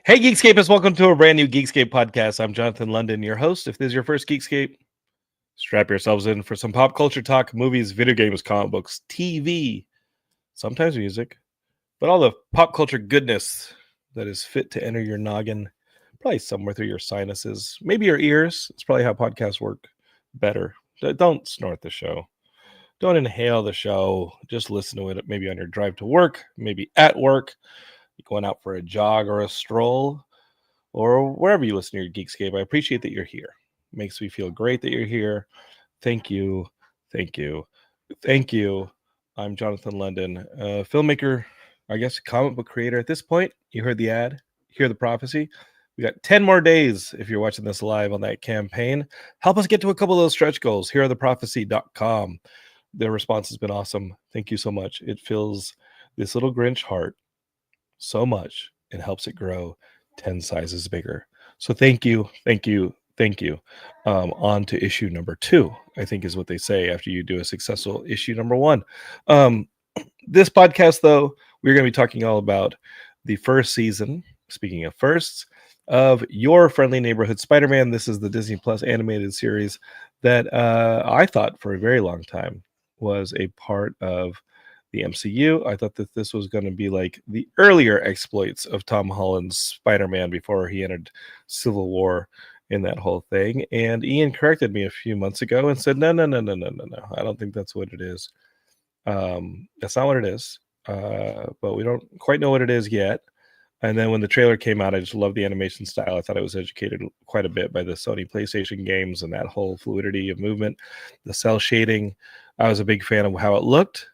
Hey, Geekscapists, welcome to a brand new Geekscape podcast. I'm Jonathan London, your host. If this is your first Geekscape, strap yourselves in for some pop culture talk, movies, video games, comic books, TV, sometimes music, but all the pop culture goodness that is fit to enter your noggin, probably somewhere through your sinuses, maybe your ears. It's probably how podcasts work better. Don't snort the show. Don't inhale the show. Just listen to it maybe on your drive to work, maybe at work, going out for a jog or a stroll, or wherever you listen to your Geekscape. I appreciate that you're here. Makes me feel great that you're here. Thank you. Thank you. Thank you. I'm Jonathan London, filmmaker, I guess comic book creator at this point. You heard the ad, hear the prophecy. We got 10 more days if you're watching this live on that campaign. Help us get to a couple of those stretch goals. Hearetheprophecy.com. Their response has been awesome. Thank you so much. It fills this little Grinch heart so much. It helps it grow 10 sizes bigger. So thank you. On to issue number 2, I think is what they say after you do a successful issue number 1. This podcast, though, we're going to be talking all about the first season, speaking of firsts, of Your Friendly Neighborhood Spider-Man. This is the Disney Plus animated series that I thought for a very long time was a part of the MCU. I thought that this was going to be like the earlier exploits of Tom Holland's Spider-Man before he entered Civil War in that whole thing. And Ian corrected me a few months ago and said, no. I don't think that's what it is. That's not what it is. But we don't quite know what it is yet. And then when the trailer came out, I just loved the animation style. I thought I was educated quite a bit by the Sony PlayStation games and that whole fluidity of movement, the cell shading. I was a big fan of how it looked.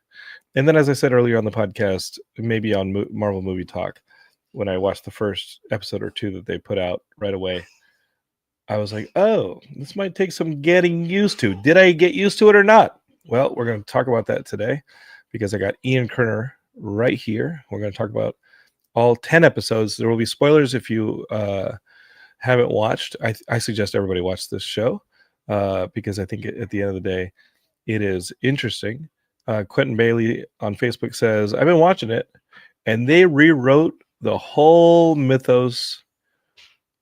And then, as I said earlier on the podcast, maybe on Marvel Movie Talk, when I watched the first episode or two that they put out right away, I was like, oh, this might take some getting used to. Did I get used to it or not? Well, we're going to talk about that today because I got Ian Kerner right here. We're going to talk about all 10 episodes. There will be spoilers if you haven't watched. I suggest everybody watch this show because I think at the end of the day, it is interesting. Quentin Bailey on Facebook says, I've been watching it, and they rewrote the whole mythos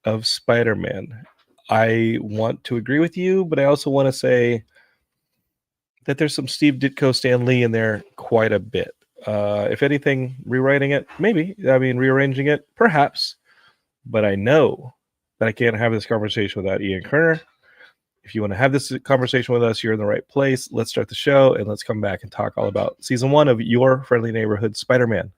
of Spider-Man. I want to agree with you, but I also want to say that there's some Steve Ditko, Stan Lee in there quite a bit. If anything, rewriting it, maybe. I mean, rearranging it, perhaps. But I know that I can't have this conversation without Ian Kerner. If you want to have this conversation with us, you're in the right place. Let's start the show, and let's come back and talk all about season 1 of Your Friendly Neighborhood Spider-Man.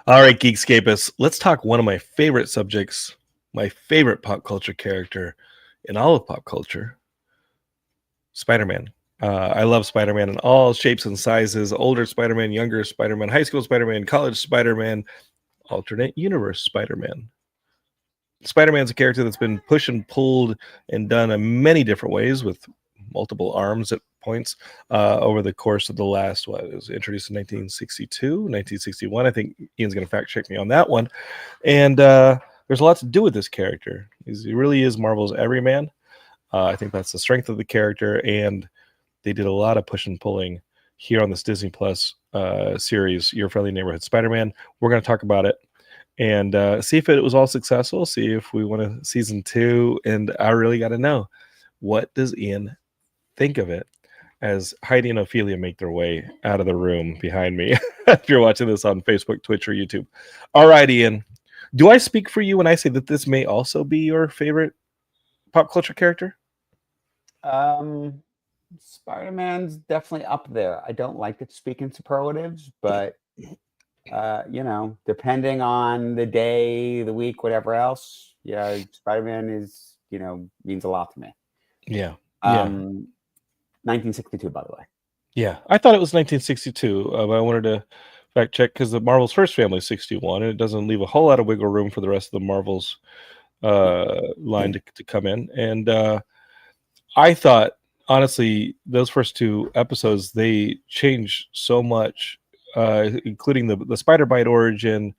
All right, Geekscapists, let's talk one of my favorite subjects, my favorite pop culture character in all of pop culture, Spider-Man. I love Spider-Man in all shapes and sizes, older Spider-Man, younger Spider-Man, high school Spider-Man, college Spider-Man, alternate universe Spider-Man. Spider-Man's a character that's been pushed and pulled and done in many different ways with multiple arms at points over the course of the last, it was introduced in 1962, 1961. I think Ian's going to fact check me on that one. And there's a lot to do with this character. He really is Marvel's everyman. I think that's the strength of the character, and they did a lot of push and pulling here on this Disney Plus series, Your Friendly Neighborhood Spider-Man. We're going to talk about it and see if it was all successful, see if we want a season 2, and I really got to know, what does Ian think of it? As Heidi and Ophelia make their way out of the room behind me. If you're watching this on Facebook, Twitch, or YouTube. All right, Ian. Do I speak for you when I say that this may also be your favorite pop culture character? Spider-Man's definitely up there. I don't like to speak in superlatives, but depending on the day, the week, whatever else, Spider-Man is, means a lot to me. Yeah. 1962, by the way. Yeah. I thought it was 1962, but I wanted to fact check because the Marvel's first family is 61, and it doesn't leave a whole lot of wiggle room for the rest of the Marvel's line to come in. And I thought, honestly, those first two episodes, they changed so much, including the Spider Bite origin,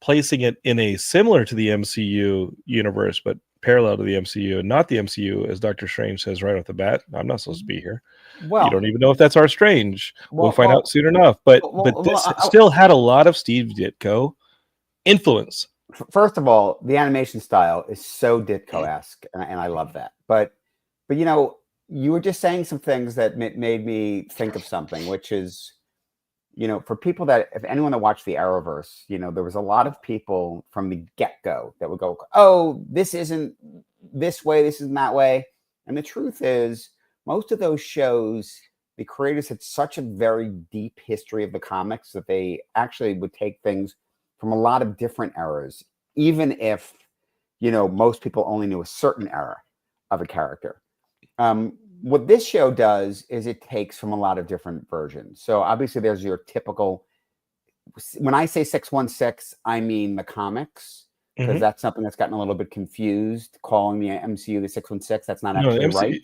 placing it in a similar to the MCU universe, but parallel to the MCU, and not the MCU, as Doctor Strange says right off the bat. I'm not supposed to be here. Well, you don't even know if that's our Strange. We'll find out soon enough. But this I still had a lot of Steve Ditko influence. First of all, the animation style is so Ditko-esque, and I love that. But you were just saying some things that made me think of something, which is, for people if anyone that watched the Arrowverse, there was a lot of people from the get-go that would go, oh, this isn't this way, this isn't that way. And the truth is, most of those shows, the creators had such a very deep history of the comics that they actually would take things from a lot of different eras, even if, most people only knew a certain era of a character. What this show does is it takes from a lot of different versions. So obviously there's your typical, when I say 616, I mean the comics, because that's something that's gotten a little bit confused, calling the MCU the 616. That's not actually right.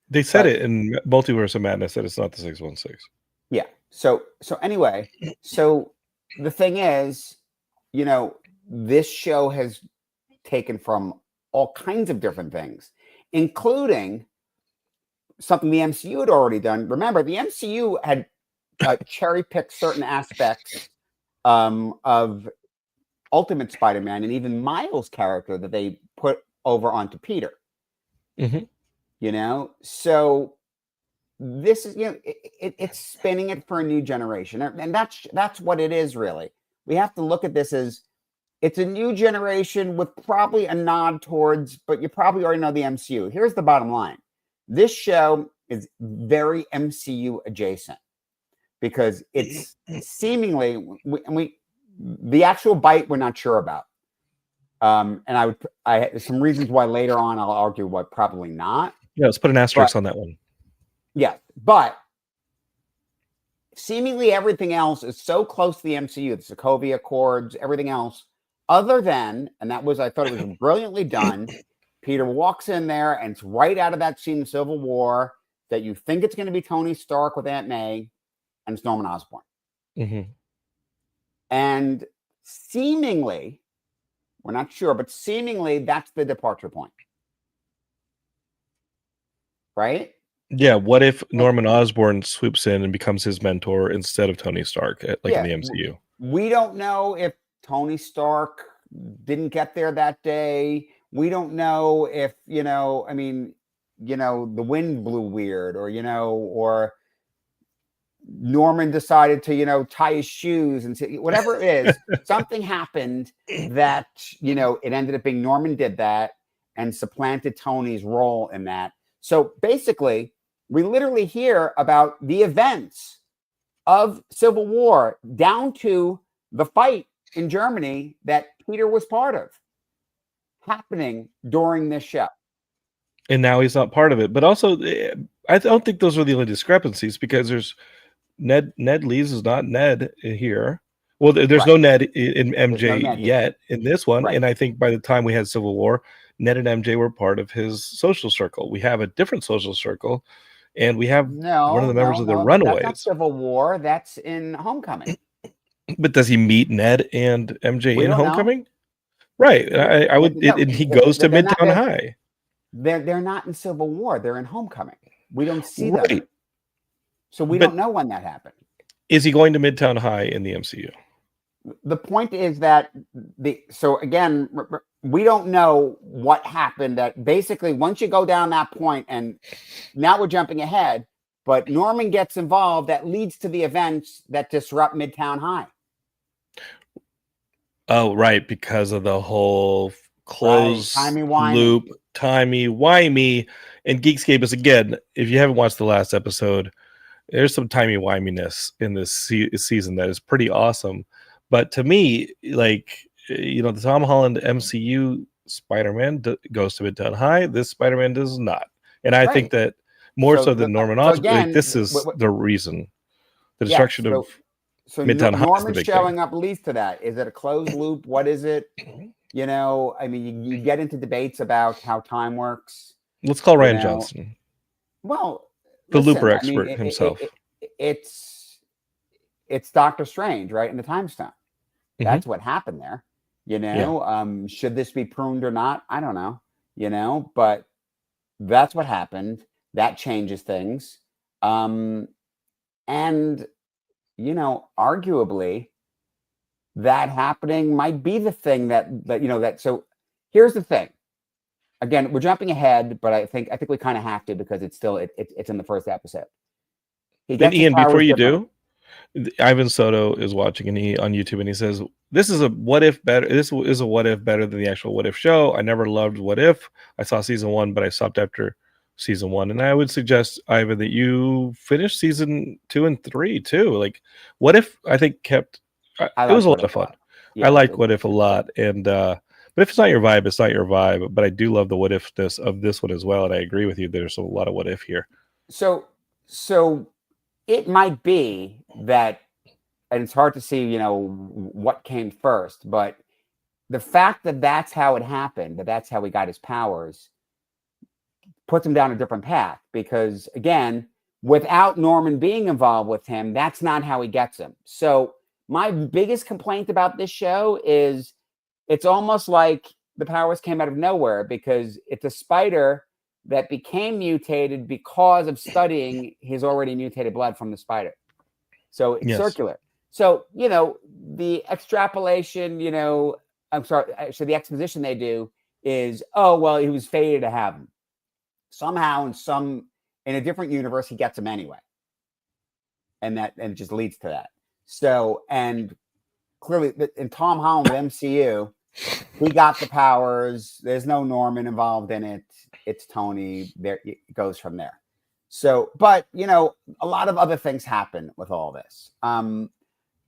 They said it in Multiverse of Madness that it's not the 616. Yeah. So anyway, so the thing is, this show has taken from all kinds of different things, including something the MCU had already done. Remember, the MCU had cherry-picked certain aspects of Ultimate Spider-Man and even Miles' character that they put over onto Peter. So this is, it's spinning it for a new generation. And that's what it is, really. We have to look at this as it's a new generation with probably a nod towards, but you probably already know the MCU. Here's the bottom line. This show is very MCU adjacent because it's seemingly, the actual bite we're not sure about. And there's some reasons why later on I'll argue why probably not. Yeah, let's put an asterisk on that one. Yeah, but seemingly everything else is so close to the MCU, the Sokovia Accords, everything else, other than, and I thought it was brilliantly done, Peter walks in there and it's right out of that scene in Civil War that you think it's going to be Tony Stark with Aunt May, and it's Norman Osborn. And seemingly, we're not sure, but seemingly that's the departure point. Right? Yeah, what if Norman Osborn swoops in and becomes his mentor instead of Tony Stark, in the MCU? We don't know if Tony Stark didn't get there that day. We don't know if, the wind blew weird or Norman decided to, tie his shoes and say, whatever it is, something happened that, it ended up being Norman did that and supplanted Tony's role in that. So basically, we literally hear about the events of Civil War down to the fight in Germany that Peter was part of happening during this show. And now he's not part of it. But also, I don't think those are the only discrepancies because there's Ned Leeds is not Ned here. Well, there's no Ned in MJ yet in this one. And I think by the time we had Civil War, Ned and MJ were part of his social circle. We have a different social circle, and we have one of the members of the Runaways. That's not Civil War. That's in Homecoming. But does he meet Ned and MJ in Homecoming? Know. Right. I would. And he goes to Midtown High. They're not in Civil War. They're in Homecoming. We don't see them. So we don't know when that happened. Is he going to Midtown High in the MCU? The point is that so again, we don't know what happened. That basically, once you go down that point, and now we're jumping ahead, but Norman gets involved. That leads to the events that disrupt Midtown High. Oh, right, because of the whole closed loop, timey-wimey. And Geekscape is, again, if you haven't watched the last episode, there's some timey-wiminess in this season that is pretty awesome. But to me, like, the Tom Holland MCU Spider-Man goes to Midtown High. This Spider-Man does not, and I think Right. that more so than Norman Osborn. Like, Again, this is the reason. The yeah. destruction of So Midtown High is the Norman big thing. showing up leads to that. Is it a closed loop? What is it? I mean, you get into debates about how time works. Let's call Ryan Johnson, Well, the listen, looper I mean, expert himself. It's Doctor Strange, right? In the Time Stone. That's Mhm. what happened there. Yeah. Should this be pruned or not? I don't know. But that's what happened. That changes things. And arguably, that happening might be the thing that. So here's the thing. Again, we're jumping ahead, but I think we kind of have to because it's still it's in the first episode. He And gets his Ian, before powers you differently. do, Ivan Soto is watching on YouTube, and he says, "This is a what if better. This is a what if better than the actual What If show. I never loved What If. I saw season 1, but I stopped after season 1. And I would suggest, Ivan, that you finish season 2 and 3 too. Like, What If, I think kept. I It was like a What lot If of a fun. lot. I Yeah, like What If a lot, and but if it's not your vibe, it's not your vibe. But I do love the what ifness of this one as well, and I agree with you. There's a lot of what if here. So it might be that, and it's hard to see, what came first, but the fact that that's how it happened, that's how he got his powers, puts him down a different path. Because again, without Norman being involved with him, that's not how he gets him. So my biggest complaint about this show is it's almost like the powers came out of nowhere because it's a spider that became mutated because of studying his already mutated blood from the spider. So it's Yes. circular. So, the extrapolation, I'm sorry, actually the exposition they do is, oh, well, he was fated to have him. Somehow in a different universe, he gets him anyway. And it just leads to that. So, and clearly in Tom Holland MCU, he got the powers. There's no Norman involved in it. It's Tony. There it goes from there. So, but a lot of other things happen with all this.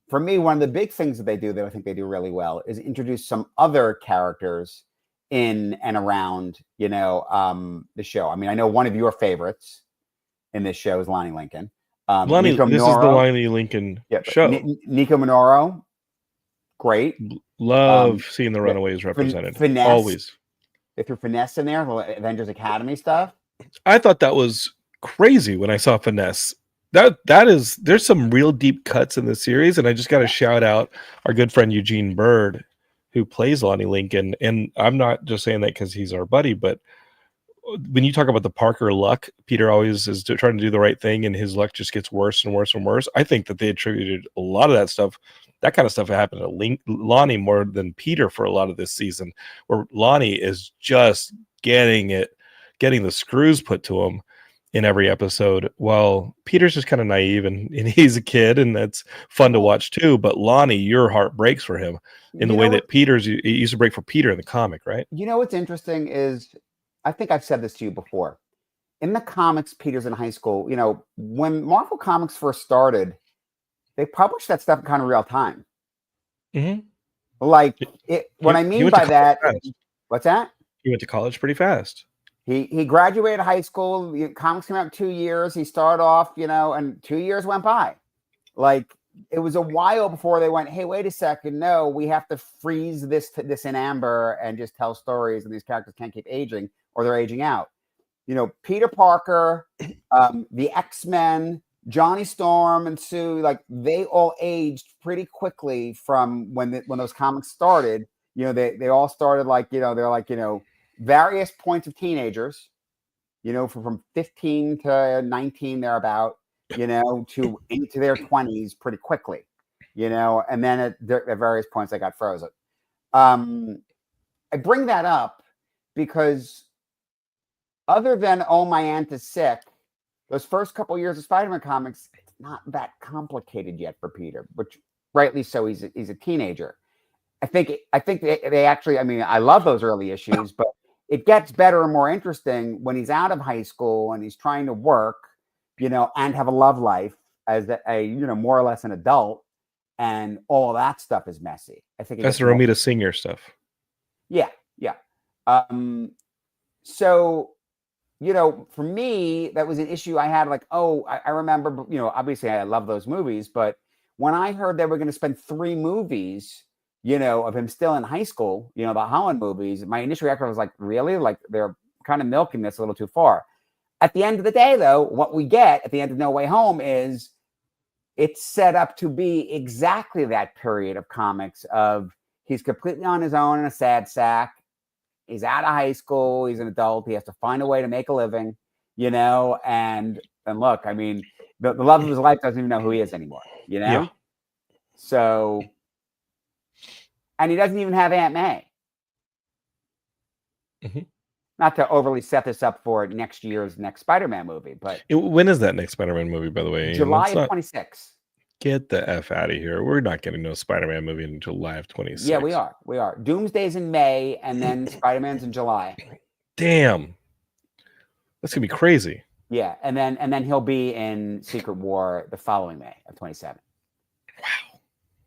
For me, one of the big things that they do that I think they do really well is introduce some other characters in and around, the show. I mean, I know one of your favorites in this show is Lonnie Lincoln. Lonnie, Nico this is the Minoru. Lonnie Lincoln show. Nico Minoru, great. Love seeing the Runaways represented. Finesse. Always. They threw Finesse in there, Avengers Academy stuff. I thought that was crazy when I saw Finesse. There's some real deep cuts in the series, and I just got to shout out our good friend Eugene Bird, who plays Lonnie Lincoln. And I'm not just saying that because he's our buddy, but when you talk about the Parker luck, Peter always is trying to do the right thing, and his luck just gets worse and worse and worse. I think that they attributed a lot of that kind of stuff happened to Lonnie more than Peter for a lot of this season, where Lonnie is just getting the screws put to him in every episode, while Peter's just kind of naive and he's a kid, and that's fun to watch too. But Lonnie, your heart breaks for him in the way that it used to break for Peter in the comic, right? What's interesting is, I think I've said this to you before. In the comics, Peter's in high school. When Marvel Comics first started, they published that stuff in kind of real time. Mm-hmm. Like what I mean by that, what's that? He went to college pretty fast. He graduated high school. Comics came out in 2 years. He started off, and 2 years went by. Like, it was a while before they went, hey, wait a second. No, we have to freeze this in amber and just tell stories, and these characters can't keep aging or they're aging out. Peter Parker, the X-Men, Johnny Storm and Sue, like, they all aged pretty quickly from when those comics started. They all started they're like, various points of teenagers, from 15 to 19 thereabout, to into their 20s pretty quickly, and then at various points they got frozen. I bring that up because other than Oh, My Aunt is Sick, those first couple years of Spider-Man comics, it's not that complicated yet for Peter, which rightly so. He's a teenager. I think they actually, I mean, I love those early issues, but it gets better and more interesting when he's out of high school and he's trying to work, and have a love life as a more or less an adult. and all that stuff is messy. I think That's the Romita Singer stuff. Yeah. So, for me, that was an issue I had. Like, I remember, obviously I love those movies, but when I heard they were going to spend 3 movies, of him still in high school, the Holland movies, my initial reaction was like, really? Like, they're kind of milking this a little too far. At the end of the day, though, what we get at the end of No Way Home is it's set up to be exactly that period of comics of he's completely on his own in a sad sack. He's out of high school. He's an adult. He has to find a way to make a living, and look, I mean, the love of his life doesn't even know who he is anymore, Yeah. So, and he doesn't even have Aunt May. Mm-hmm. Not to overly set this up for next year's next Spider-Man movie, but when is that next Spider-Man movie, by the way? July of 26. Get the F out of here. We're not getting no Spider-Man movie until July of 26. Yeah, we are. Doomsday's in May, and then Spider-Man's in July. Damn. That's going to be crazy. Yeah, and then he'll be in Secret War the following May of 27. Wow.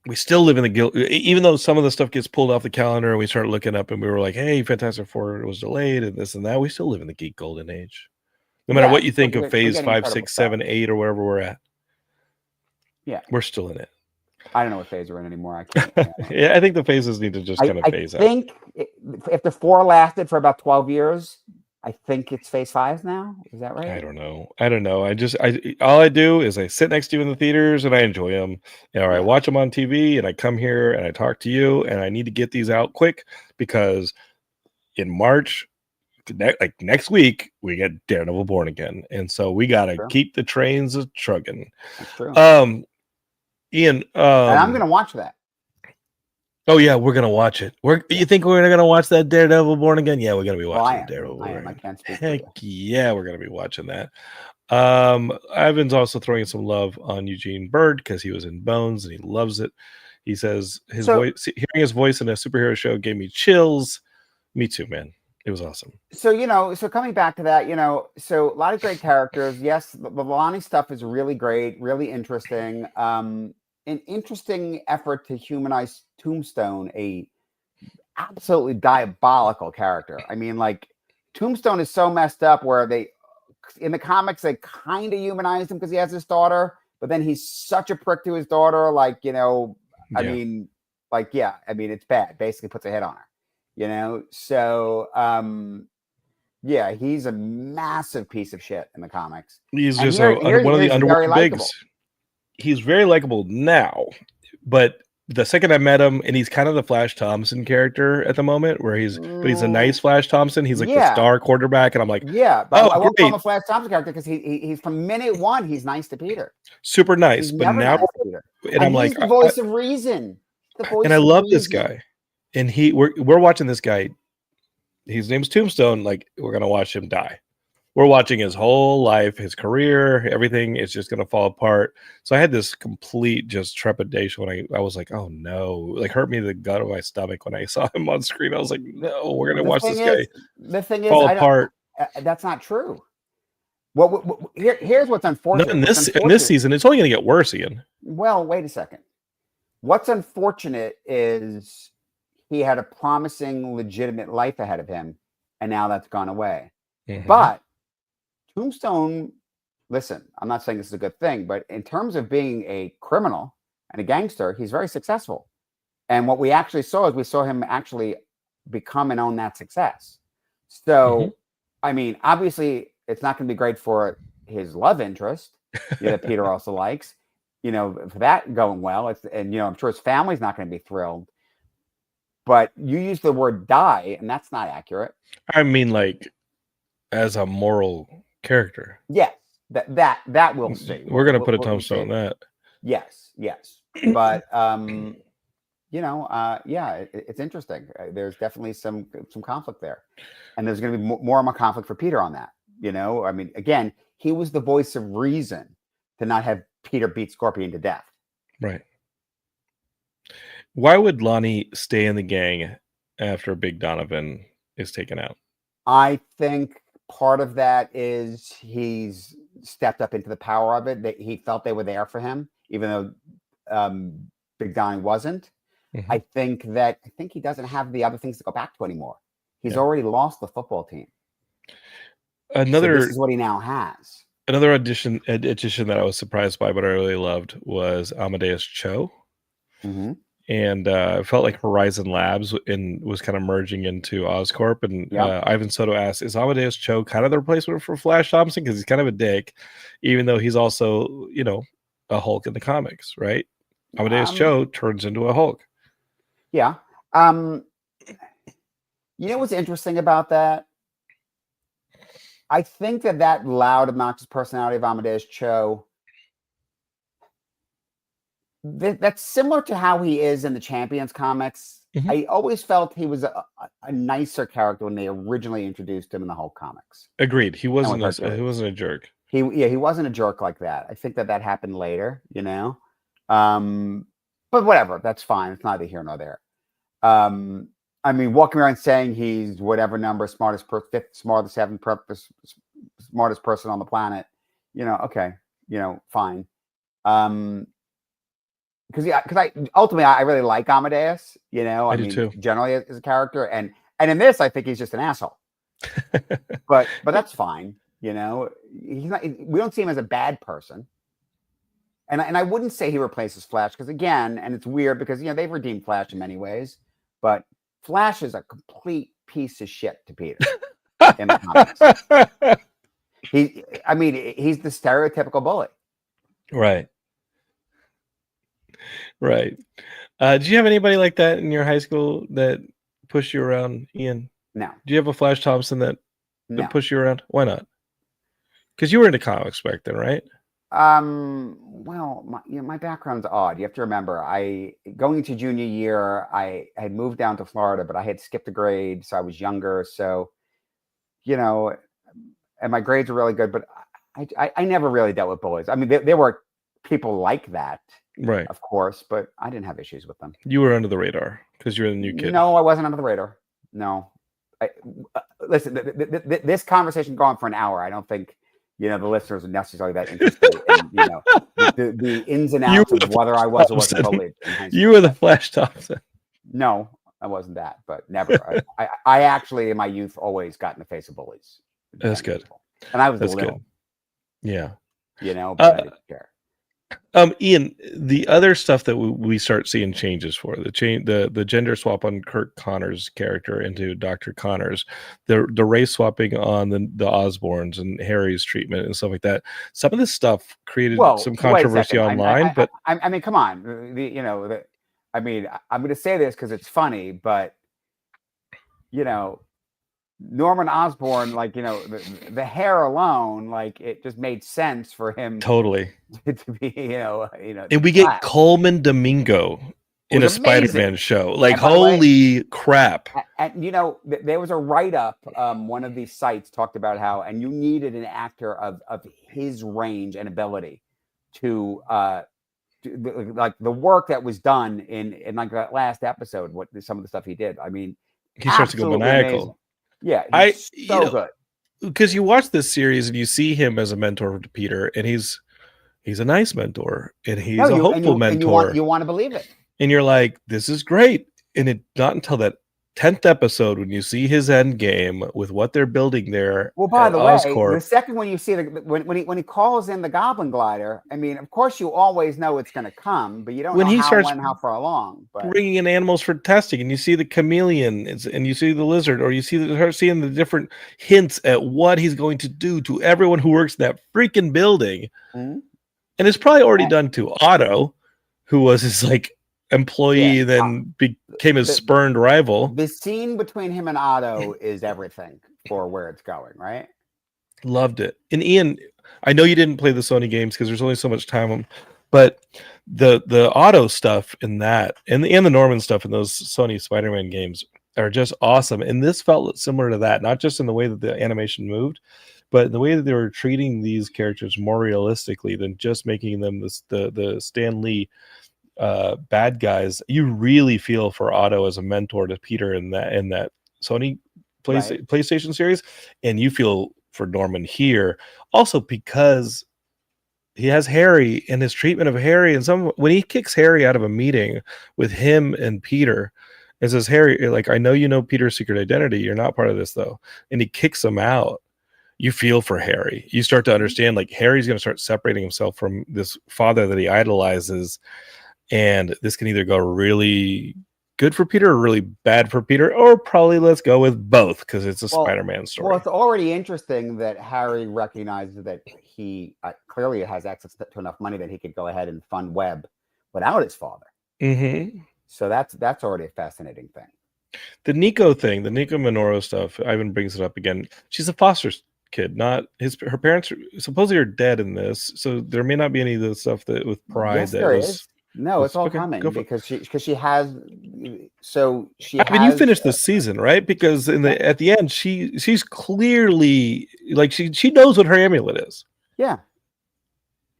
We still live in the guilt, even though some of the stuff gets pulled off the calendar and we start looking up and we were like, hey, Fantastic Four was delayed and this and that. We still live in the geek golden age. No matter what you think of phase 5, 6, 7, 8, or wherever we're at. Yeah. We're still in it. I don't know what phase we're in anymore. I can't. Yeah, I think the phases need to just kind of phase out. I think if the 4 lasted for about 12 years, I think it's phase 5 now. Is that right? I don't know. All I do is I sit next to you in the theaters and I enjoy them. I watch them on TV and I come here and I talk to you, and I need to get these out quick because in March, like next week, we get Daredevil Born Again. And so we got to keep the trains chugging. That's true. Ian, and I'm going to watch that. Oh yeah, we're gonna watch it. You think we're gonna watch that Daredevil Born Again? Yeah, we're gonna be watching Daredevil Born Again. I can't speak. Heck yeah, we're gonna be watching that. Ivan's also throwing some love on Eugene Bird because he was in Bones and he loves it. He says hearing his voice in a superhero show gave me chills. Me too, man. It was awesome. So coming back to that, so a lot of great characters. Yes, the Lonnie stuff is really great, really interesting. An interesting effort to humanize Tombstone, a absolutely diabolical character. I mean, like, Tombstone is so messed up where in the comics, they kind of humanized him because he has his daughter, but then he's such a prick to his daughter. Like, I mean, it's bad. Basically puts a hit on her, So, yeah, he's a massive piece of shit in the comics. He's just one of the underworld bigs. He's very likable now, but the second I met him, and he's kind of the Flash Thompson character at the moment, where he's a nice Flash Thompson. He's like the star quarterback, and I'm like, but I won't call him a Flash Thompson character because he's from minute 1, he's nice to Peter, super nice. But now, and I'm like, the voice of reason, and I love this guy, and we're watching this guy. His name's Tombstone. Like, we're gonna watch him die. We're watching his whole life, his career, everything is just going to fall apart. So I had this complete just trepidation when I was like, oh no, like hurt me in the gut of my stomach when I saw him on screen. I was like, no, we're going to watch this guy fall apart. That's not true. Here's what's unfortunate. In this season, it's only going to get worse, Ian. Well, wait a second. What's unfortunate is he had a promising, legitimate life ahead of him, and now that's gone away. Mm-hmm. But Tombstone, listen, I'm not saying this is a good thing, but in terms of being a criminal and a gangster, he's very successful. And what we actually saw is we saw him actually become and own that success. So, I mean, obviously, it's not going to be great for his love interest that Peter also likes, for that going well. And I'm sure his family's not going to be thrilled. But you use the word die, and that's not accurate. I mean, like, as a moral character. Yes, that we'll see. We're going to put a tombstone on that. Yes. But it's interesting. There's definitely some conflict there, and there's going to be more and more conflict for Peter on that. I mean, again, he was the voice of reason to not have Peter beat Scorpion to death. Right. Why would Lonnie stay in the gang after Big Donovan is taken out? I think part of that is he's stepped up into the power of it. That he felt they were there for him, even though Big Donnie wasn't. Mm-hmm. I think he doesn't have the other things to go back to anymore. He's Yeah. already lost the football team. So Another this is what he now has. another addition that I was surprised by, but I really loved was Amadeus Cho. Mm-hmm. And I felt like Horizon Labs was kind of merging into Oscorp. And Yep. Ivan Soto asked, "Is Amadeus Cho kind of the replacement for Flash Thompson? Because he's kind of a dick, even though he's also, a Hulk in the comics, right? Amadeus Cho turns into a Hulk." Yeah. You know what's interesting about that? I think that loud, obnoxious personality of Amadeus Cho, that's similar to how he is in the Champions comics. Mhm. I always felt he was a nicer character when they originally introduced him in the Hulk comics. Agreed. He wasn't with he Hercules. wasn't a jerk. He wasn't a jerk like that. I think that happened later, but whatever, that's fine. It's neither here nor there. I mean, walking around saying he's whatever number, fifth smartest, smartest person on the planet, okay, fine. Because I ultimately I really like Amadeus, I do mean, too. generally as a character, and in this I think he's just an asshole. but that's fine, he's not. We don't see him as a bad person, and I wouldn't say he replaces Flash, because again, and it's weird because they've redeemed Flash in many ways, but Flash is a complete piece of shit to Peter in the comics. He's the stereotypical bully. Right. Right. Did you have anybody like that in your high school that pushed you around, Ian? No. Do you have a Flash Thompson that pushed you around? Why not? Because you were into comics back then, right? Well, my background's odd. You have to remember, going into junior year, I had moved down to Florida, but I had skipped a grade, so I was younger. So, and my grades were really good, but I never really dealt with bullies. I mean, there were people like that, right? Of course, but I didn't have issues with them. You were under the radar because you were the new kid. No, I wasn't under the radar. No, listen. This conversation going for an hour. I don't think the listeners are necessarily that interested in the ins and outs of whether I was or wasn't bullied. You were the Flash Thompson. No, I wasn't that, but never. I actually in my youth always got in the face of bullies. That's good. People. And I was That's little. Good. Yeah. But I didn't care. Ian, the other stuff that we start seeing changes for the gender swap on Kurt Connor's character into Dr. Connors, the race swapping on the Osborns and Harry's treatment and stuff like that. Some of this stuff created some controversy online, but I mean, come on, I mean, I'm going to say this because it's funny, but Norman Osborn, like, the hair alone, like, it just made sense for him totally to be, and we get Coleman Domingo in a Spider-Man show. Like, holy crap. And, there was a write-up, one of these sites talked about how, and you needed an actor of his range and ability to like the work that was done in like that last episode, some of the stuff he did. I mean, he starts to go maniacal. Amazing. Yeah, good. Because you watch this series and you see him as a mentor to Peter, and he's a nice mentor, and he's a hopeful mentor. And you want to believe it, and you're like, this is great. And it not until that 10th episode when you see his end game with what they're building there. Well, by the way, the second when you see when he calls in the Goblin Glider, I mean, of course you always know it's going to come, but you don't know how far along. But bringing in animals for testing, and you see the chameleon, and you see the lizard, or you start seeing the different hints at what he's going to do to everyone who works in that freaking building. Mm-hmm. And it's probably already done to Otto, who was his employee, then became his spurned rival. The scene between him and Otto is everything for where it's going, right? Loved it. And Ian, I know you didn't play the Sony games because there's only so much time, but the Otto stuff in that and the Norman stuff in those Sony Spider-Man games are just awesome. And this felt similar to that, not just in the way that the animation moved, but in the way that they were treating these characters more realistically than just making them the Stan Lee bad guys. You really feel for Otto as a mentor to Peter in that Sony PlayStation series, and you feel for Norman here also because he has Harry and his treatment of Harry, and when he kicks Harry out of a meeting with him and Peter and says, Harry, like, I know you know Peter's secret identity, you're not part of this though, and he kicks him out. You feel for Harry. You start to understand, like, Harry's going to start separating himself from this father that he idolizes, and this can either go really good for Peter or really bad for Peter, or probably let's go with both because it's a Spider-Man story. Well, it's already interesting that Harry recognizes that he clearly has access to enough money that he could go ahead and fund Webb without his father. Mm-hmm. So that's already a fascinating thing. The Nico thing, the Nico Minoru stuff, Ivan brings it up again. She's a foster kid, not her parents supposedly are dead in this, so there may not be any of the stuff that with Pride. Yes, there is. No, it's all coming because she has. So she. I mean, you finished this season, right? Because at the end, she's clearly like she knows what her amulet is. Yeah.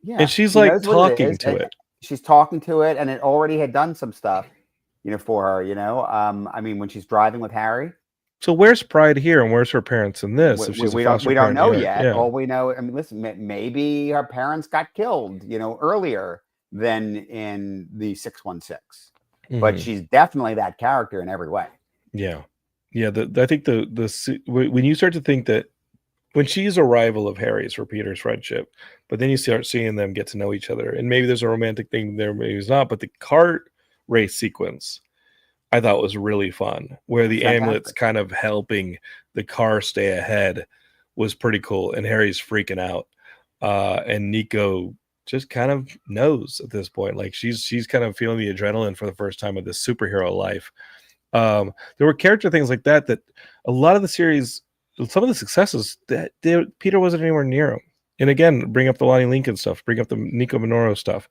And she's like talking to it. She's talking to it, and it already had done some stuff, for her. I mean, when she's driving with Harry. So where's Pride here, and where's her parents in this? We don't know yet. Yeah. All we know, I mean, listen, maybe her parents got killed, earlier than in the 616, but she's definitely that character in every way. Yeah. I think when you start to think that when she's a rival of Harry's for Peter's friendship, but then you start seeing them get to know each other, and maybe there's a romantic thing there, maybe there's not, but the kart race sequence I thought was really fun, where the amulet's kind of helping the car stay ahead was pretty cool, and Harry's freaking out, and Nico just kind of knows at this point, like she's kind of feeling the adrenaline for the first time of this superhero life. There were character things like that a lot of the series, some of the successes that Peter wasn't anywhere near him. And again, bring up the Lonnie Lincoln stuff, bring up the Nico Minoru stuff.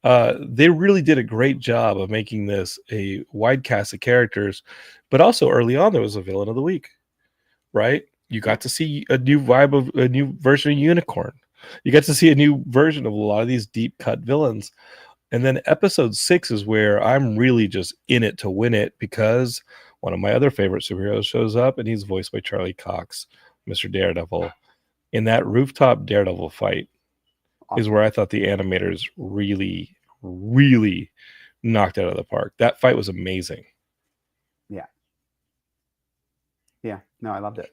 They really did a great job of making this a wide cast of characters, but also early on there was a villain of the week, right? You got to see a new version of Unicorn. You get to see a new version of a lot of these deep cut villains. And then episode 6 is where I'm really just in it to win it, because one of my other favorite superheroes shows up, and he's voiced by Charlie Cox, Mr. Daredevil. In that rooftop Daredevil fight is where I thought the animators really, really knocked it out of the park. That fight was amazing. Yeah. No, I loved it.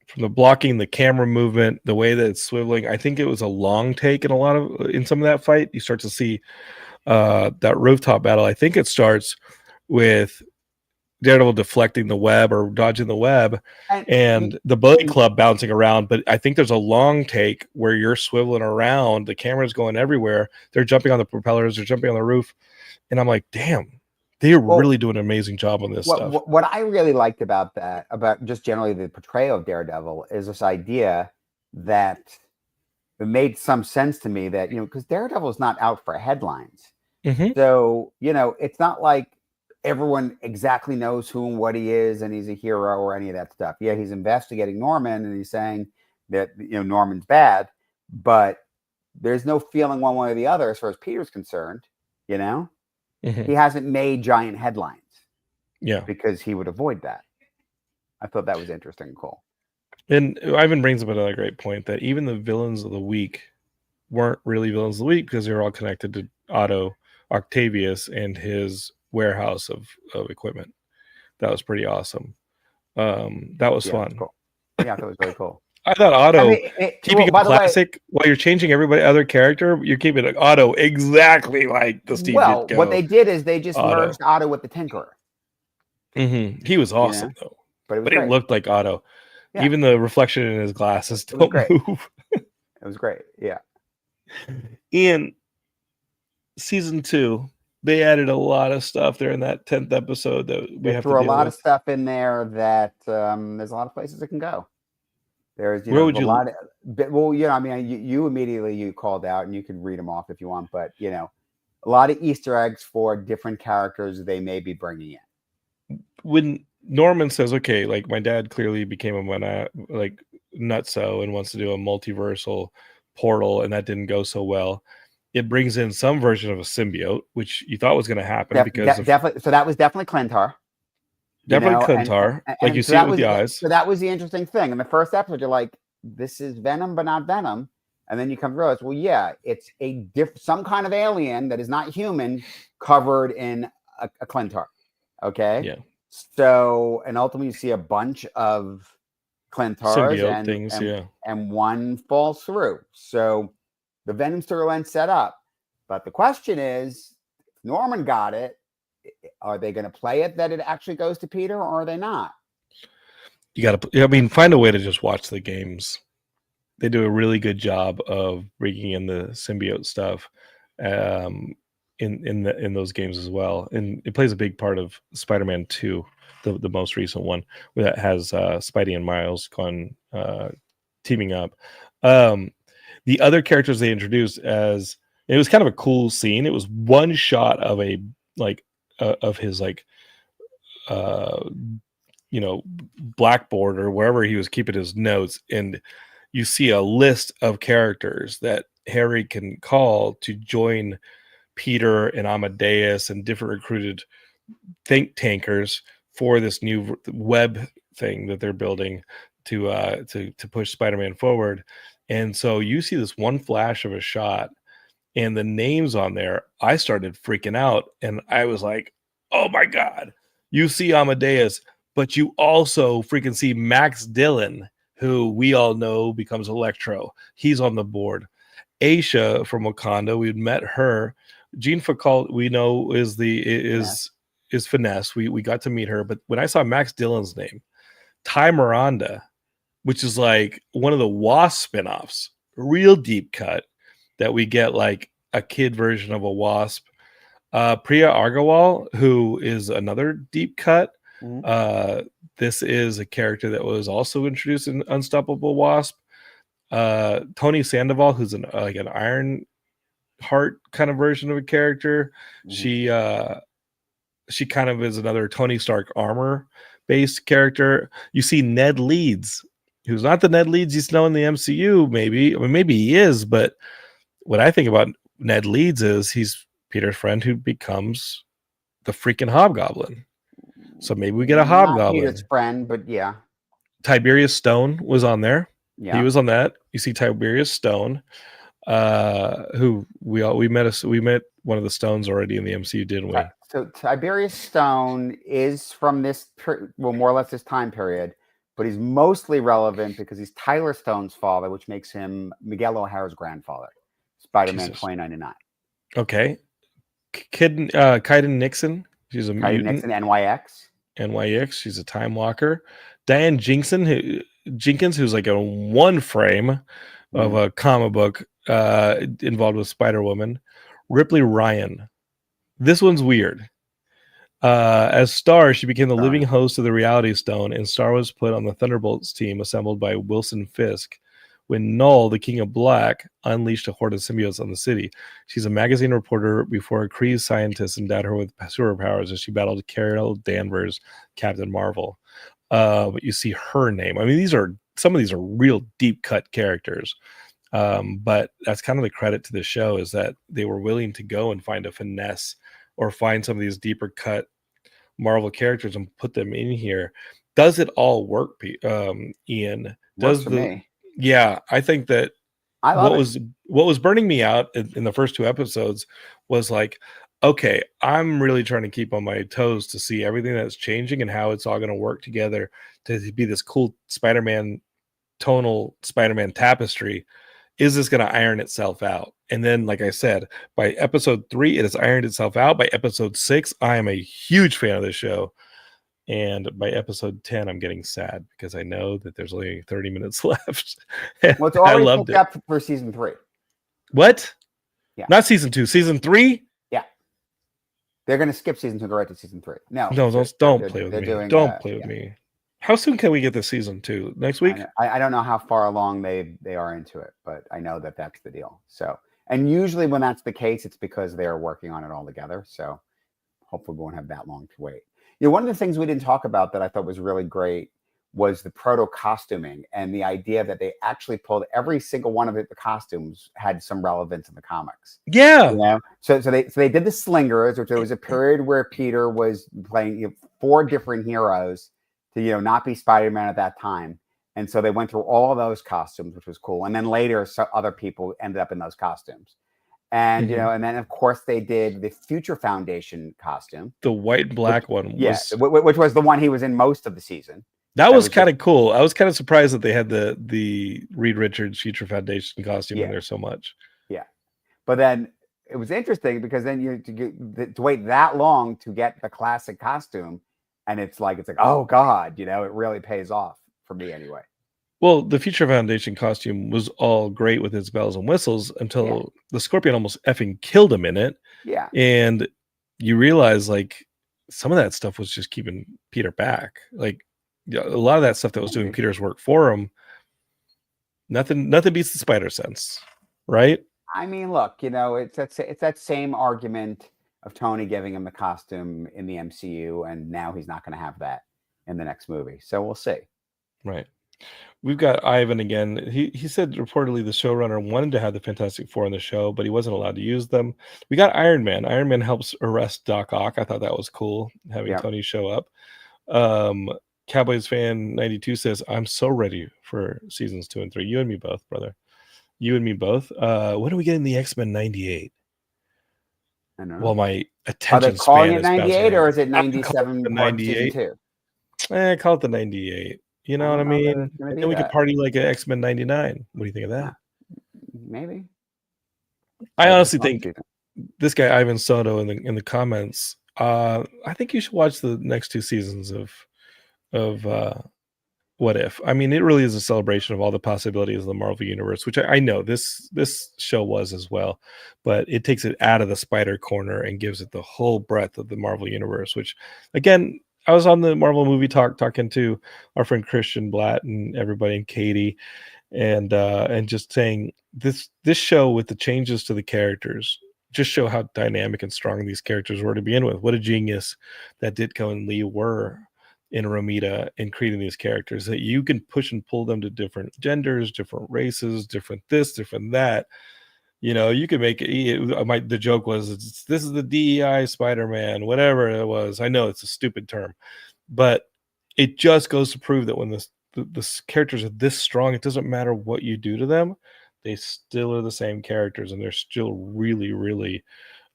From the blocking, the camera movement, the way that it's swiveling. I think it was a long take in some of that fight. You start to see that rooftop battle. I think it starts with Daredevil deflecting the web or dodging the web, and the Bullet Club bouncing around. But I think there's a long take where you're swiveling around, the camera's going everywhere. They're jumping on the propellers, they're jumping on the roof, and I'm like, damn, they're really doing an amazing job on this stuff. What I really liked about that, about just generally the portrayal of Daredevil, is this idea that it made some sense to me that, because Daredevil is not out for headlines. So, it's not like everyone exactly knows who and what he is and he's a hero or any of that stuff. Yeah, he's investigating Norman and he's saying that, Norman's bad, but there's no feeling one way or the other as far as Peter's concerned, He hasn't made giant headlines. Yeah. Because he would avoid that. I thought that was interesting and cool. And Ivan brings up another great point, that even the villains of the week weren't really villains of the week because they were all connected to Octavius and his warehouse of equipment. That was pretty awesome. That was fun. Cool. Yeah, that was very cool. I thought Otto, keeping it classic, while you're changing everybody other character, you're keeping it Otto exactly like the Steve Ditko. What they did is they just merged Otto with the Tinkerer. He was awesome though, but it looked like Otto. Yeah. Even the reflection in his glasses don't move. It was great. Yeah. In season 2, they added a lot of stuff there in that 10th episode that we have to deal with. A lot of stuff in there that there's a lot of places it can go. There's you immediately called out, and you could read them off if you want, but a lot of Easter eggs for different characters they may be bringing in. When Norman says, okay, like my dad clearly became a nutso and wants to do a multiversal portal, and that didn't go so well. It brings in some version of a symbiote, which you thought was going to happen definitely. So that was definitely Clintar. Definitely Clintar, like you see it with the eyes. So that was the interesting thing. In the first episode, you're like, this is Venom, but not Venom. And then you come to realize, well, yeah, it's some kind of alien that is not human covered in a Clintar. Okay. Yeah. So, and ultimately you see a bunch of Clintars Symbiote things, yeah. and one falls through. So the Venom storyline set up. But the question is, Norman got it. Are they going to play it that it actually goes to Peter, or are they not? You got to, I mean, find a way to just watch the games. They do a really good job of bringing in the symbiote stuff in those games as well, and it plays a big part of Spider-Man 2, the most recent one, that has Spidey and Miles teaming up. The other characters they introduced, as it was kind of a cool scene. It was one shot of a of his blackboard or wherever he was keeping his notes, and you see a list of characters that Harry can call to join Peter and Amadeus and different recruited think tankers for this new web thing that they're building to push Spider-Man forward. And so you see this one flash of a shot and the names on there. I started freaking out and I was like, oh my God, you see Amadeus, but you also freaking see Max Dillon, who we all know becomes Electro. He's on the board. Aisha from Wakanda, we'd met her. Jean Foucault, we know is Finesse. We got to meet her, but when I saw Max Dillon's name, Ty Miranda, which is like one of the Wasp spinoffs, real deep cut that we get like a kid version of a Wasp. Priya Agarwal, who is another deep cut. Mm-hmm. This is a character that was also introduced in Unstoppable Wasp. Tony Sandoval, who's an Iron Heart kind of version of a character. Mm-hmm. She kind of is another Tony Stark armor based character. You see Ned Leeds, who's not the Ned Leeds you know in the MCU. Maybe, I mean, maybe he is, but what I think about Ned Leeds is he's Peter's friend who becomes the freaking Hobgoblin. So maybe we get a Hobgoblin. Not Peter's friend, but yeah. Tiberius Stone was on there. Yeah. He was on that. You see Tiberius Stone, who we met one of the Stones already in the MCU, didn't we? So Tiberius Stone is from this, more or less this time period, but he's mostly relevant because he's Tyler Stone's father, which makes him Miguel O'Hara's grandfather, Spider-Man 2099. Okay. Kaiden Nixon. She's a mutant. Nixon, NYX. She's a time walker. Diane Jenkins, who's like a one frame of a comic book involved with Spider-Woman. Ripley Ryan. This one's weird. As Star, she became the living host of the Reality Stone, and Star was put on the Thunderbolts team assembled by Wilson Fisk when Null, the King of Black, unleashed a horde of symbiotes on the city. She's a magazine reporter before Kree scientists endowed her with superpowers as she battled Carol Danvers, Captain Marvel. But you see her name. I mean, some of these are real deep cut characters. But that's kind of the credit to the show, is that they were willing to go and find a finesse or find some of these deeper cut Marvel characters and put them in here. Does it all work, Ian? Works for me. Yeah, I think that what was burning me out in the first two episodes was like, okay, I'm really trying to keep on my toes to see everything that's changing and how it's all going to work together to be this cool Spider-Man tonal Spider-Man tapestry. Is this going to iron itself out? And then, like I said, by episode 3, it has ironed itself out. By episode 6, I am a huge fan of the show. And by episode 10, I'm getting sad because I know that there's only 30 minutes left. Well, it's already picked up for season 3. What? Yeah. Not season 2, season 3? Yeah. They're going to skip season 2 and go right to season 3. No, don't play with me. Don't play with me. How soon can we get the season 2? Next week? I don't know how far along they are into it, but I know that that's the deal. So, and usually when that's the case, it's because they are working on it all together. So hopefully we won't have that long to wait. You know, one of the things we didn't talk about that I thought was really great was the proto costuming and the idea that they actually pulled every single one of the costumes had some relevance in the comics. Yeah. You know? So they did the Slingers, which there was a period where Peter was playing 4 different heroes to, not be Spider-Man at that time. And so they went through all those costumes, which was cool. And then later, other people ended up in those costumes. And, Mhm. and then of course they did the Future Foundation costume. The white and black one was which was the one he was in most of the season. that was kind of cool. I was kind of surprised that they had the Reed Richards Future Foundation costume in there so much. Yeah. But then it was interesting because then you to wait that long to get the classic costume, and it's like, oh God, it really pays off for me anyway. Well, the Future Foundation costume was all great with its bells and whistles until the Scorpion almost effing killed him in it. Yeah. And you realize like some of that stuff was just keeping Peter back. Like a lot of that stuff that was doing Peter's work for him. Nothing beats the spider sense, right? I mean, look, it's that same argument of Tony giving him the costume in the MCU, and now he's not going to have that in the next movie. So we'll see. Right. We've got Ivan again. He said reportedly the showrunner wanted to have the Fantastic Four on the show, but he wasn't allowed to use them. We got Iron Man. Iron Man helps arrest Doc Ock. I thought that was cool, having Tony show up. Cowboys fan 92 says, I'm so ready for seasons 2 and 3. You and me both, brother. You and me both. When are we getting the X-Men 98? I know. Well, my Are attention they calling span it is 98 or is it 97 the part 98. season 2? Call it the 98. You know what I mean? And then we could party like an X-Men 99. What do you think of that? Maybe. I honestly think this guy Ivan Soto in the comments. I think you should watch the next 2 seasons of What If. I mean, it really is a celebration of all the possibilities of the Marvel universe, which I know this show was as well, but it takes it out of the spider corner and gives it the whole breadth of the Marvel universe. Which, again, I was on the Marvel Movie Talk talking to our friend Christian Blatt and everybody and Katie, and just saying this show with the changes to the characters just show how dynamic and strong these characters were to begin with. What a genius that Ditko and Lee were in Romita in creating these characters, that you can push and pull them to different genders, different races, different this, different that. You can make it. The joke was, this is the DEI Spider-Man, whatever it was. I know it's a stupid term, but it just goes to prove that when the characters are this strong, it doesn't matter what you do to them. They still are the same characters, and they're still really, really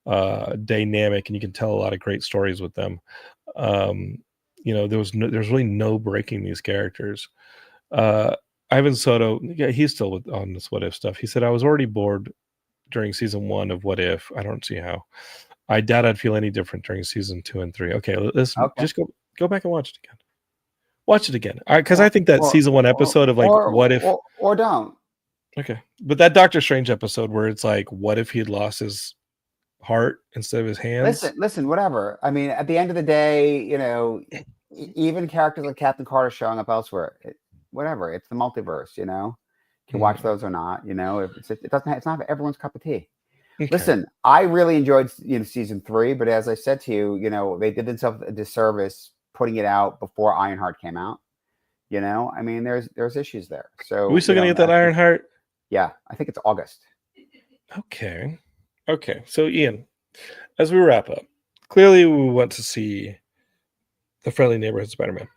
dynamic, and you can tell a lot of great stories with them. There's really no breaking these characters. Ivan Soto, he's still on this What If stuff. He said, I was already bored during season 1 of What If. I don't see how. I doubt I'd feel any different during season 2 and 3. Okay, listen, just go back and watch it again. Watch it again, because I think that season 1 episode of What If, or don't. Okay, but that Doctor Strange episode where it's like, what if he had lost his heart instead of his hands? Listen, whatever. I mean, at the end of the day, even characters like Captain Carter showing up elsewhere, whatever. It's the multiverse. You can watch those or not. It's not everyone's cup of tea. Okay. Listen, I really enjoyed season 3, but as I said to you, they did themselves a disservice putting it out before Ironheart came out. I mean, there's issues there. So are we still gonna get that Ironheart? Yeah, I think it's August. Okay. So Ian, as we wrap up, clearly we want to see The Friendly Neighborhood Spider-Man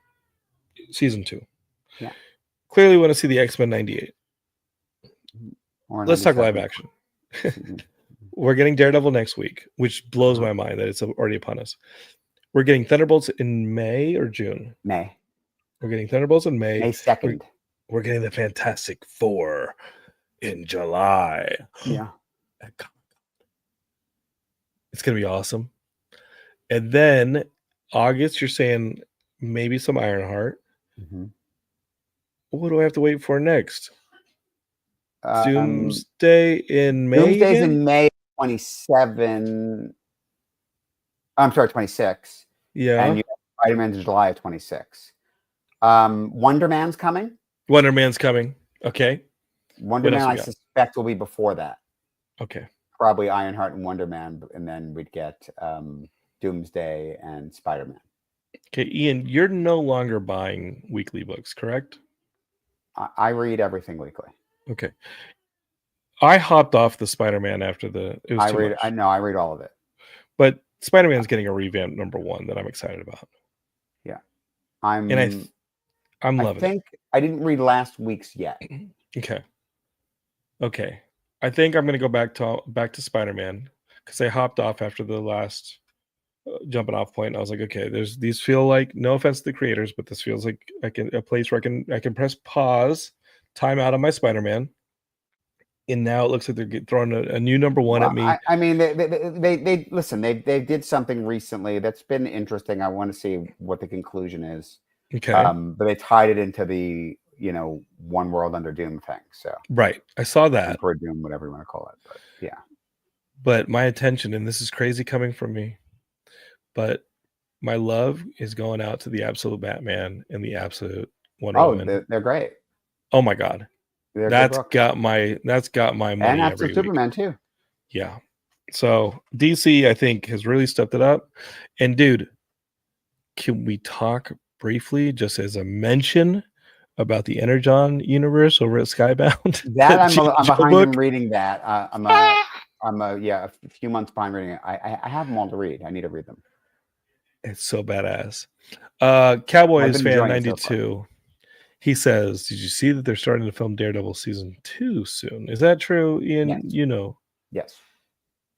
season 2. Yeah. Clearly we want to see the X-Men 98. Let's talk live action. We're getting Daredevil next week, which blows my mind that it's already upon us. We're getting Thunderbolts in May or June? May. We're getting Thunderbolts in May. May 2nd. We're getting the Fantastic Four in July. Yeah. It's going to be awesome. And then August, you're saying maybe some Ironheart. Mm-hmm. What do I have to wait for next? Doomsday in May? Doomsday's in May 27. I'm sorry, 26. Yeah. And you have Spider-Man's in July of 26. Wonder Man's coming. Okay. Wonder Man, I suspect, will be before that. Okay. Probably Ironheart and Wonder Man, and then we'd get Doomsday and Spider-Man. Okay, Ian, you're no longer buying weekly books, correct? I read everything weekly. Okay. I hopped off the Spider-Man after I read all of it. But Spider-Man's getting a revamp #1 that I'm excited about. Yeah. I'm I loving it. think I didn't read last week's yet. Okay. I think I'm gonna go back to Spider-Man because I hopped off after the last jumping off point. I was like, okay, these feel like, no offense to the creators, but this feels like a place where I can press pause, time out on my Spider-Man, and now it looks like they're throwing a new number one at me. I mean, they listen. They did something recently that's been interesting. I want to see what the conclusion is. Okay, but they tied it into the One World Under Doom thing. So right, I saw that. Emperor Doom, whatever you want to call it. But yeah. But my attention, and this is crazy coming from me, but my love is going out to the absolute Batman and the absolute Wonder Woman. They're great. Oh my God. That's got my money and every week. Superman too. Yeah. So DC, I think, has really stepped it up. And dude, can we talk briefly, just as a mention, about the Energon universe over at Skybound? That I'm behind in reading that. I'm a few months behind reading it. I have them all to read. I need to read them. It's so badass. Cowboys fan 92. He says, did you see that they're starting to film Daredevil season 2 soon? Is that true, Ian? Yes. Yes.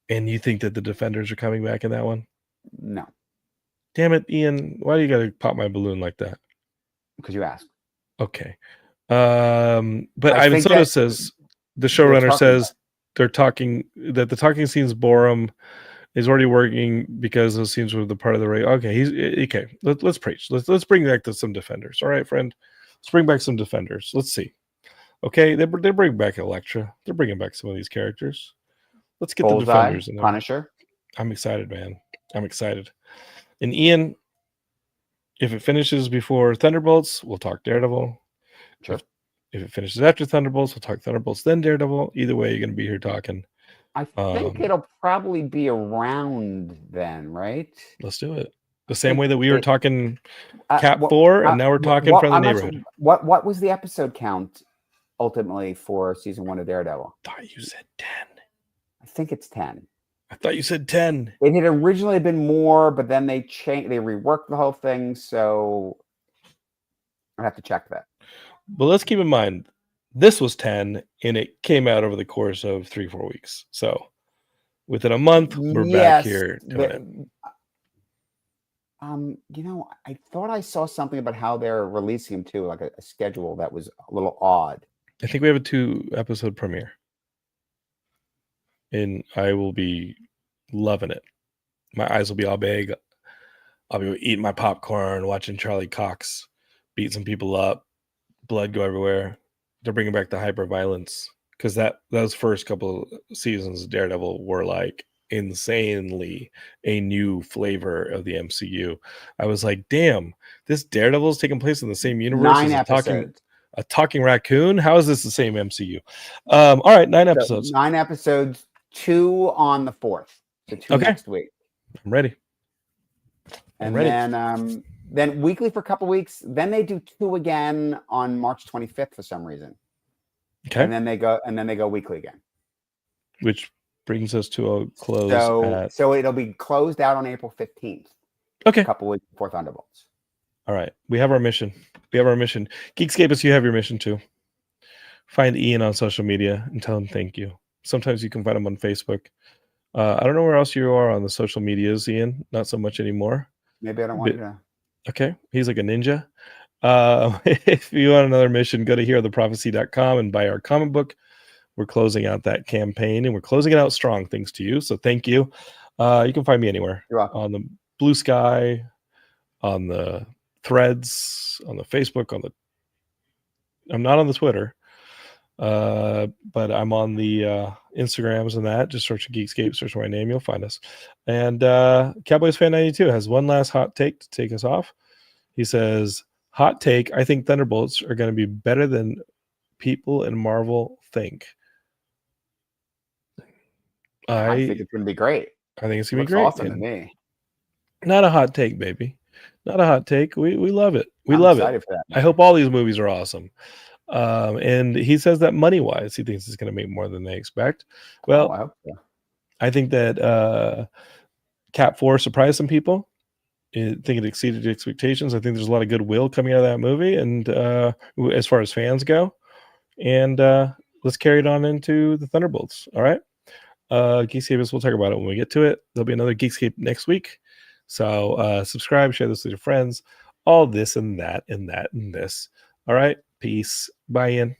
And you think that the Defenders are coming back in that one? No. Damn it, Ian. Why do you got to pop my balloon like that? Because you asked. Okay. But Ivan Soto says, the showrunner says they're talking, that the talking scenes bore him. He's already working because those scenes were the part of the race. Okay, let's preach. Let's bring back some Defenders. All right, friend. Let's bring back some Defenders. Let's see. Okay, they bring back Elektra. They're bringing back some of these characters. Let's get the Defenders in there. Punisher. I'm excited, man. I'm excited. And Ian, if it finishes before Thunderbolts, we'll talk Daredevil. Sure. If it finishes after Thunderbolts, we'll talk Thunderbolts, then Daredevil. Either way, you're going to be here talking. I think it'll probably be around then, right? Let's do it. The same way that we were talking Cap 4, and now we're talking From the Neighborhood. What was the episode count ultimately for season 1 of Daredevil? I thought you said 10. I think it's 10. I thought you said 10. It had originally been more, but then they reworked the whole thing, so I have to check that. But let's keep in mind, this was 10, and it came out over the course of 3-4 weeks. So within a month, we're back here doing it. I thought I saw something about how they're releasing them too, like a schedule that was a little odd. I think we have a 2-episode premiere. And I will be loving it. My eyes will be all big. I'll be eating my popcorn, watching Charlie Cox beat some people up, blood go everywhere. They're bringing back the hyper violence, because those first couple seasons of Daredevil were like insanely a new flavor of the MCU. I was like, damn, this Daredevil is taking place in the same universe 9 episodes. A talking raccoon. How is this the same MCU? All right, 9 episodes. 9 episodes, 2 on the 4th. So 2 next week. I'm ready. Then weekly for a couple weeks. Then they do 2 again on March 25th for some reason. Okay. And then they go weekly again. Which brings us to a close. So it'll be closed out on April 15th. Okay. A couple weeks before Thunderbolts. All right. We have our mission. Geekscape, you have your mission too. Find Ian on social media and tell him thank you. Sometimes you can find him on Facebook. I don't know where else you are on the social medias, Ian. Not so much anymore. Maybe I don't want to. Okay. He's like a ninja. If you want another mission, go to heartheprophecy.com and buy our comic book. We're closing out that campaign, and we're closing it out strong thanks to you. So thank you. You can find me anywhere. You're welcome. On the Blue Sky, on the Threads, on the Facebook, I'm not on the Twitter. But I'm on the Instagrams and that. Just search Geekscape, search my name, you'll find us. And Cowboys Fan 92 has one last hot take to take us off. He says, hot take, I think Thunderbolts are going to be better than people in Marvel think. I think it's going to be great. I think it's going to be great. Awesome to me. Not a hot take, baby. Not a hot take. We love it. I'm love it. For that, I hope all these movies are awesome. And he says that money-wise, he thinks it's going to make more than they expect. Well, I think that Cap 4 surprised some people. I think it exceeded expectations. I think there's a lot of goodwill coming out of that movie, and as far as fans go, and let's carry it on into the Thunderbolts. All right, Geekscape, we'll talk about it when we get to it. There'll be another Geekscape next week, so subscribe, share this with your friends, all this and that and that and this. All right, peace. Bye, Ian.